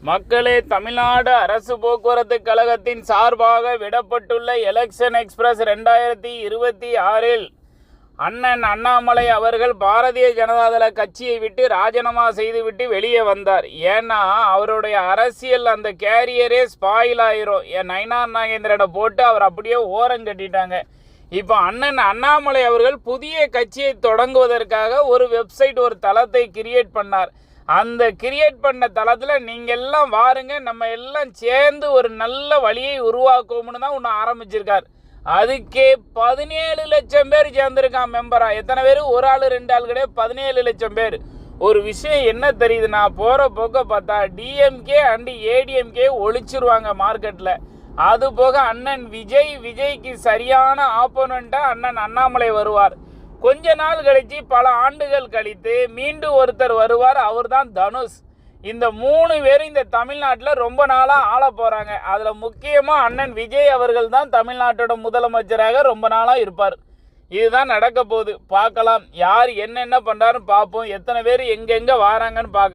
மக்களே, தமிழ்நாடு அரசு போக்குவரத்து கழகத்தின் சார்பாக விடப்பட்டுள்ள எலெக்ஷன் எக்ஸ்பிரஸ் 2026இல் அண்ணன் அண்ணாமலை அவர்கள் பாரதிய ஜனதாதள கட்சியை விட்டு ராஜினாமா செய்துவிட்டு வெளியே வந்தார். ஏன்னா அவருடைய அரசியல் அந்த கேரியரே ஸ்பாயில் ஆயிரும். நயினார் நாகேந்திரனை போட்டு அவர் அப்படியே ஓரம் கட்டிட்டாங்க. இப்போ அண்ணன் அண்ணாமலை அவர்கள் புதிய கட்சியை தொடங்குவதற்காக ஒரு வெப்சைட், ஒரு தளத்தை கிரியேட் பண்ணார். அந்த கிரியேட் பண்ண தளத்தில் நீங்கள் எல்லாம் வாருங்க, நம்ம எல்லாம் சேர்ந்து ஒரு நல்ல வழியை உருவாக்குவோம்னு தான் ஒன்று ஆரம்பிச்சிருக்கார். அதுக்கே 17 லட்சம் பேர் சேர்ந்துருக்கான் மெம்பரா. எத்தனை பேர்? ஒரு ஆள் 2 ஆள் கிடையாது, 17 லட்சம் பேர். ஒரு விஷயம் என்ன தெரியுதுன்னா, போகிற போக்க பார்த்தா டிஎம்கே அண்டு ஏடிஎம்கே ஒழிச்சிருவாங்க மார்க்கெட்டில். அது போக அண்ணன் விஜய்க்கு சரியான ஆப்போனண்ட்டாக அண்ணன் அண்ணாமலை வருவார். கொஞ்ச நாள் கழித்து, பல ஆண்டுகள் கழித்து மீண்டும் ஒருத்தர் வருவார், அவர் தான் தனுஷ். இந்த 3 பேரும் இந்த தமிழ்நாட்டில் ரொம்ப நாளாக ஆள போகிறாங்க. அதில் முக்கியமாக அண்ணன் விஜய் அவர்கள் தான் தமிழ்நாட்டோட முதலமைச்சராக ரொம்ப நாளாக இருப்பார். இதுதான் நடக்க போகுது. பார்க்கலாம் யார் என்னென்ன பண்ணுறாருன்னு பார்ப்போம். எத்தனை பேர் எங்கெங்கே வராங்கன்னு பார்க்க